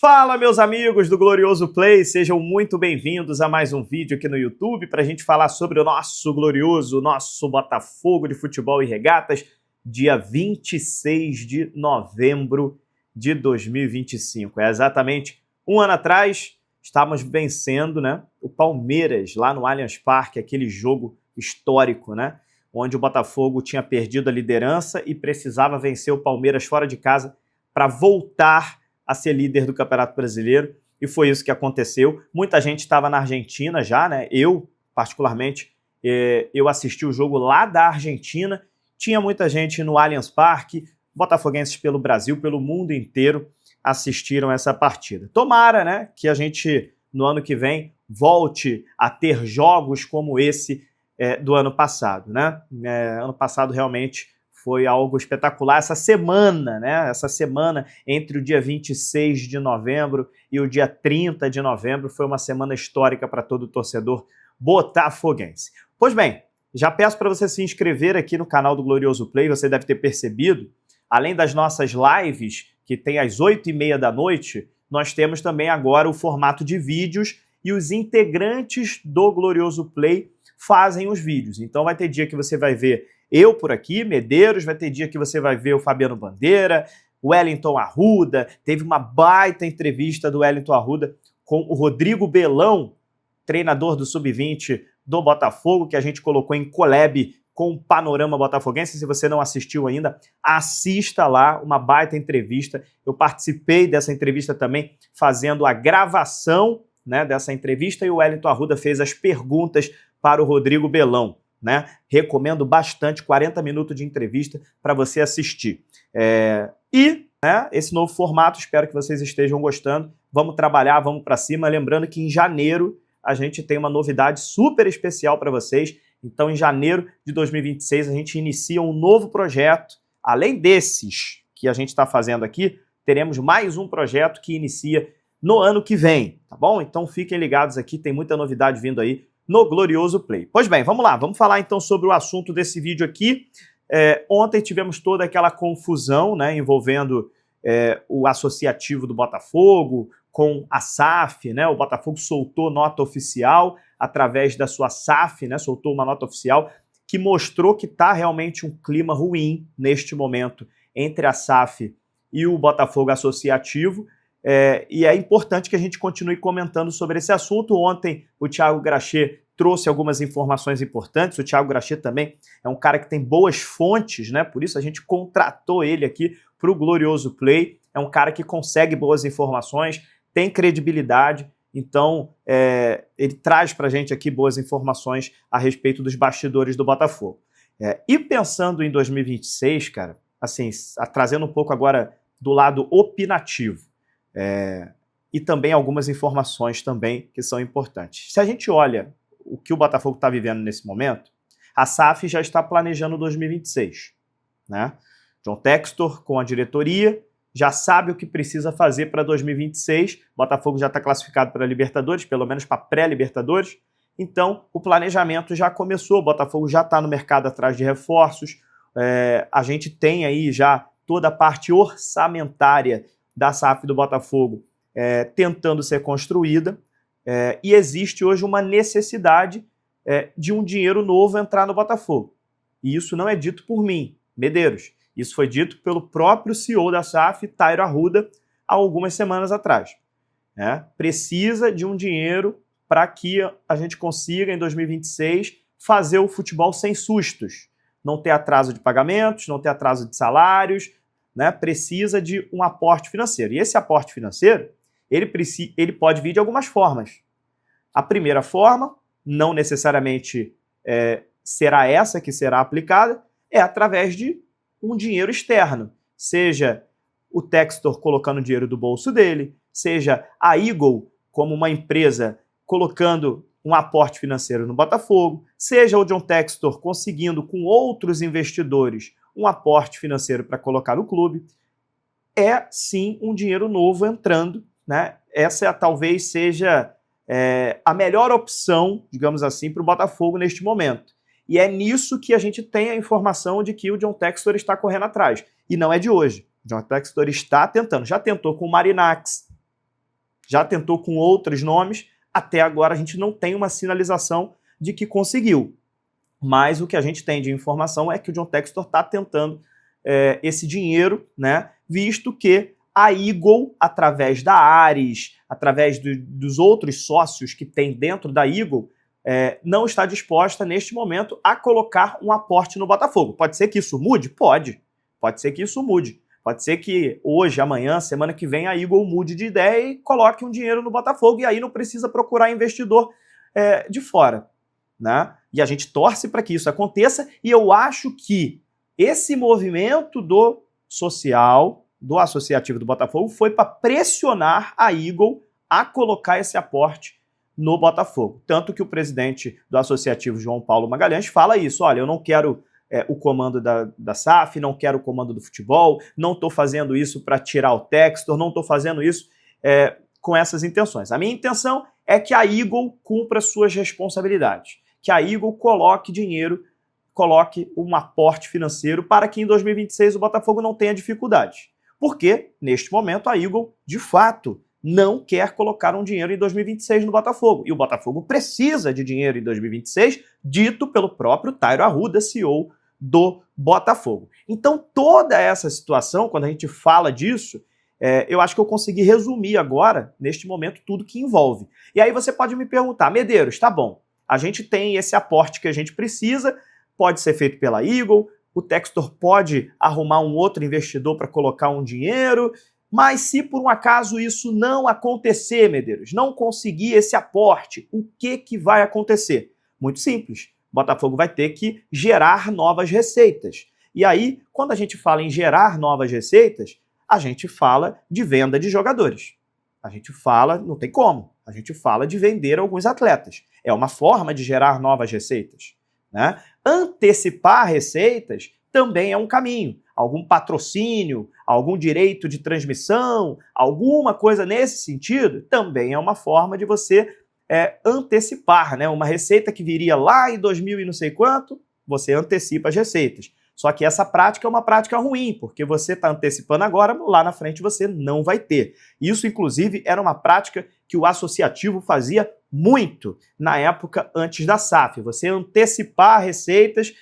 Fala, meus amigos do Glorioso Play, sejam muito bem-vindos a mais um vídeo aqui no YouTube para a gente falar sobre o nosso glorioso, nosso Botafogo de Futebol e Regatas, dia 26 de novembro de 2025. É exatamente um ano atrás, estávamos vencendo, né, o Palmeiras lá no Allianz Parque, aquele jogo histórico, né, onde o Botafogo tinha perdido a liderança e precisava vencer o Palmeiras fora de casa para voltar a ser líder do Campeonato Brasileiro, e foi isso que aconteceu. Muita gente estava na Argentina já, né? Eu, particularmente, eu assisti o jogo lá da Argentina, tinha muita gente no Allianz Parque, botafoguenses pelo Brasil, pelo mundo inteiro, assistiram essa partida. Tomara, né, que a gente, no ano que vem, volte a ter jogos como esse do ano passado, né? Ano passado, realmente, foi algo espetacular. Essa semana, né? Essa semana entre o dia 26 de novembro e o dia 30 de novembro foi uma semana histórica para todo torcedor botafoguense. Pois bem, já peço para você se inscrever aqui no canal do Glorioso Play. Você deve ter percebido, além das nossas lives, que tem às 8h30 da noite, nós temos também agora o formato de vídeos e os integrantes do Glorioso Play fazem os vídeos. Então vai ter dia que você vai ver eu por aqui, Medeiros, vai ter dia que você vai ver o Fabiano Bandeira, o Wellington Arruda, teve uma baita entrevista do Wellington Arruda com o Rodrigo Belão, treinador do Sub-20 do Botafogo, que a gente colocou em collab com o Panorama Botafoguense. Se você não assistiu ainda, assista lá, uma baita entrevista. Eu participei dessa entrevista também, fazendo a gravação, né, dessa entrevista, e o Wellington Arruda fez as perguntas para o Rodrigo Belão. Né? Recomendo bastante, 40 minutos de entrevista para você assistir. Esse novo formato, espero que vocês estejam gostando. Vamos trabalhar, vamos para cima. Lembrando que em janeiro a gente tem uma novidade super especial para vocês. Então, em janeiro de 2026, a gente inicia um novo projeto. Além desses que a gente está fazendo aqui, teremos mais um projeto que inicia no ano que vem, tá bom? Então, fiquem ligados aqui, tem muita novidade vindo aí no Glorioso Play. Pois bem, vamos lá, vamos falar então sobre o assunto desse vídeo aqui. Ontem tivemos toda aquela confusão, né, envolvendo o associativo do Botafogo com a SAF, né? O Botafogo soltou nota oficial através da sua SAF, né? Soltou uma nota oficial que mostrou que está realmente um clima ruim neste momento entre a SAF e o Botafogo associativo. E é importante que a gente continue comentando sobre esse assunto. Ontem o Thiago Gracher trouxe algumas informações importantes. O Thiago Gracher também é um cara que tem boas fontes, né? Por isso a gente contratou ele aqui para o Glorioso Play. É um cara que consegue boas informações, tem credibilidade, então ele traz para a gente aqui boas informações a respeito dos bastidores do Botafogo. E pensando em 2026, cara, assim, trazendo um pouco agora do lado opinativo, e também algumas informações também que são importantes. Se a gente olha o que o Botafogo está vivendo nesse momento, a SAF já está planejando 2026. Né? John Textor, com a diretoria, já sabe o que precisa fazer para 2026. O Botafogo já está classificado para a Libertadores, pelo menos para pré-Libertadores. Então, o planejamento já começou, o Botafogo já está no mercado atrás de reforços. A gente tem aí já toda a parte orçamentária da SAF do Botafogo tentando ser construída, e existe hoje uma necessidade de um dinheiro novo entrar no Botafogo. E isso não é dito por mim, Medeiros. Isso foi dito pelo próprio CEO da SAF, Tairo Arruda, há algumas semanas atrás. Precisa de um dinheiro para que a gente consiga, em 2026, fazer o futebol sem sustos. Não ter atraso de pagamentos, não ter atraso de salários, né? Precisa de um aporte financeiro. E esse aporte financeiro, ele pode vir de algumas formas. A primeira forma, não necessariamente será essa que será aplicada, é através de um dinheiro externo. Seja o Textor colocando dinheiro do bolso dele, seja a Eagle, como uma empresa, colocando um aporte financeiro no Botafogo, seja o John Textor conseguindo com outros investidores um aporte financeiro para colocar no clube. Sim um dinheiro novo entrando, né? Essa talvez seja a melhor opção, digamos assim, para o Botafogo neste momento. E é nisso que a gente tem a informação de que o John Textor está correndo atrás. E não é de hoje. O John Textor está tentando. Já tentou com o Marinax, já tentou com outros nomes, até agora a gente não tem uma sinalização de que conseguiu. Mas o que a gente tem de informação é que o John Textor está tentando esse dinheiro, né, visto que a Eagle, através da Ares, através dos outros sócios que tem dentro da Eagle, não está disposta, neste momento, a colocar um aporte no Botafogo. Pode ser que isso mude? Pode. Pode ser que isso mude. Pode ser que hoje, amanhã, semana que vem, a Eagle mude de ideia e coloque um dinheiro no Botafogo, e aí não precisa procurar investidor de fora, né? E a gente torce para que isso aconteça, e eu acho que esse movimento do social, do associativo do Botafogo, foi para pressionar a Eagle a colocar esse aporte no Botafogo. Tanto que o presidente do associativo, João Paulo Magalhães, fala isso: olha, eu não quero o comando da SAF, não quero o comando do futebol, não estou fazendo isso para tirar o Textor, não estou fazendo isso com essas intenções. A minha intenção é que a Eagle cumpra suas responsabilidades, que a Eagle coloque dinheiro, coloque um aporte financeiro para que em 2026 o Botafogo não tenha dificuldade. Porque, neste momento, a Eagle, de fato, não quer colocar um dinheiro em 2026 no Botafogo. E o Botafogo precisa de dinheiro em 2026, dito pelo próprio Tairo Arruda, CEO do Botafogo. Então, toda essa situação, quando a gente fala disso, eu acho que eu consegui resumir agora, neste momento, tudo que envolve. E aí você pode me perguntar: Medeiros, tá bom, a gente tem esse aporte que a gente precisa, pode ser feito pela Eagle, o Textor pode arrumar um outro investidor para colocar um dinheiro, mas se por um acaso isso não acontecer, Medeiros, não conseguir esse aporte, o que vai acontecer? Muito simples. O Botafogo vai ter que gerar novas receitas. E aí, quando a gente fala em gerar novas receitas, a gente fala de venda de jogadores. A gente fala, não tem como, a gente fala de vender alguns atletas. É uma forma de gerar novas receitas, né? Antecipar receitas também é um caminho. Algum patrocínio, algum direito de transmissão, alguma coisa nesse sentido, também é uma forma de você antecipar, né? Uma receita que viria lá em 2000 e não sei quanto, você antecipa as receitas. Só que essa prática é uma prática ruim, porque você está antecipando agora, lá na frente você não vai ter. Isso, inclusive, era uma prática que o associativo fazia muito na época antes da SAF. Você antecipar receitas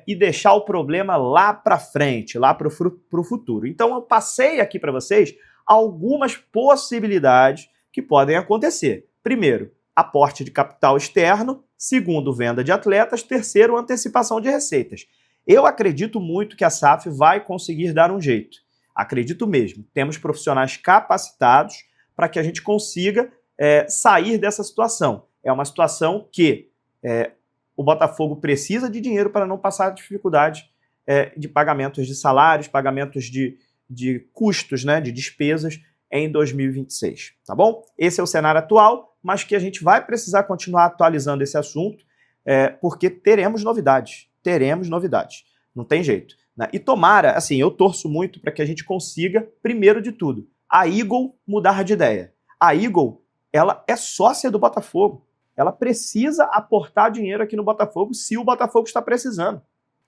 e deixar o problema lá para frente, lá para o futuro. Então, eu passei aqui para vocês algumas possibilidades que podem acontecer. Primeiro, aporte de capital externo. Segundo, venda de atletas. Terceiro, antecipação de receitas. Eu acredito muito que a SAF vai conseguir dar um jeito. Acredito mesmo. Temos profissionais capacitados para que a gente consiga sair dessa situação. É uma situação que o Botafogo precisa de dinheiro para não passar dificuldade de pagamentos de salários, pagamentos de custos, né, de despesas em 2026, tá bom? Esse é o cenário atual, mas que a gente vai precisar continuar atualizando esse assunto, porque teremos novidades. Não tem jeito, né? E tomara, assim, eu torço muito para que a gente consiga, primeiro de tudo, a Eagle mudar de ideia. A Eagle, ela é sócia do Botafogo. Ela precisa aportar dinheiro aqui no Botafogo se o Botafogo está precisando.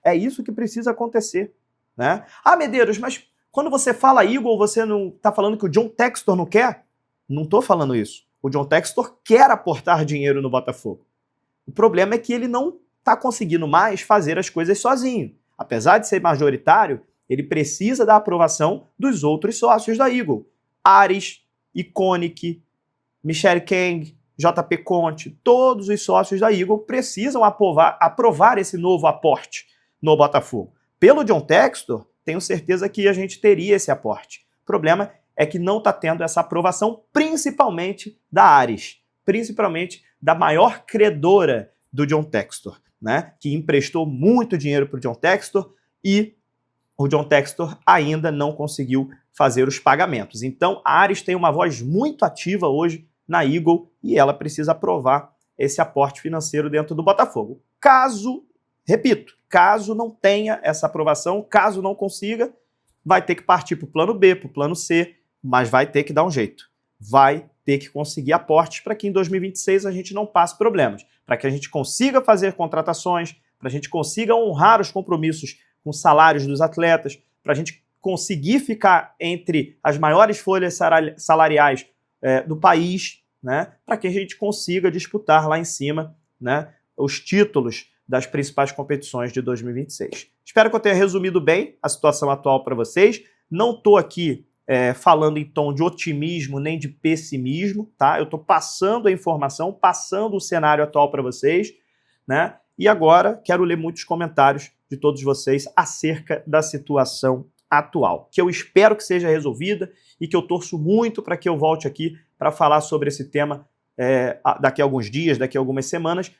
É isso que precisa acontecer, né? Ah, Medeiros, mas quando você fala Eagle, você não está falando que o John Textor não quer? Não estou falando isso. O John Textor quer aportar dinheiro no Botafogo. O problema é que ele não está conseguindo mais fazer as coisas sozinho. Apesar de ser majoritário, ele precisa da aprovação dos outros sócios da Eagle. Ares, Iconic, Michele Kang, JP Conte, todos os sócios da Eagle precisam aprovar esse novo aporte no Botafogo. Pelo John Textor, tenho certeza que a gente teria esse aporte. O problema é que não está tendo essa aprovação, principalmente da Ares, principalmente da maior credora do John Textor, né, que emprestou muito dinheiro para o John Textor e o John Textor ainda não conseguiu fazer os pagamentos. Então, a Ares tem uma voz muito ativa hoje na Eagle e ela precisa aprovar esse aporte financeiro dentro do Botafogo. Caso, repito, caso não tenha essa aprovação, caso não consiga, vai ter que partir para o plano B, para o plano C, mas vai ter que dar um jeito. Vai ter que conseguir aportes para que em 2026 a gente não passe problemas, para que a gente consiga fazer contratações, para a gente consiga honrar os compromissos com salários dos atletas, para a gente conseguir ficar entre as maiores folhas salariais do país, né, para que a gente consiga disputar lá em cima, né, os títulos das principais competições de 2026. Espero que eu tenha resumido bem a situação atual para vocês. Não estou aqui falando em tom de otimismo nem de pessimismo, tá? Eu estou passando a informação, passando o cenário atual para vocês, né? E agora quero ler muitos comentários de todos vocês acerca da situação atual, que eu espero que seja resolvida e que eu torço muito para que eu volte aqui para falar sobre esse tema daqui a alguns dias, daqui a algumas semanas,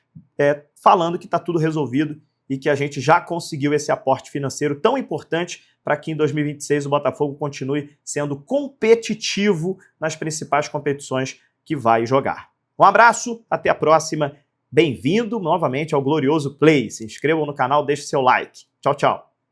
falando que está tudo resolvido e que a gente já conseguiu esse aporte financeiro tão importante para que em 2026 o Botafogo continue sendo competitivo nas principais competições que vai jogar. Um abraço, até a próxima. Bem-vindo novamente ao Glorioso Play. Se inscrevam no canal, deixe seu like. Tchau, tchau.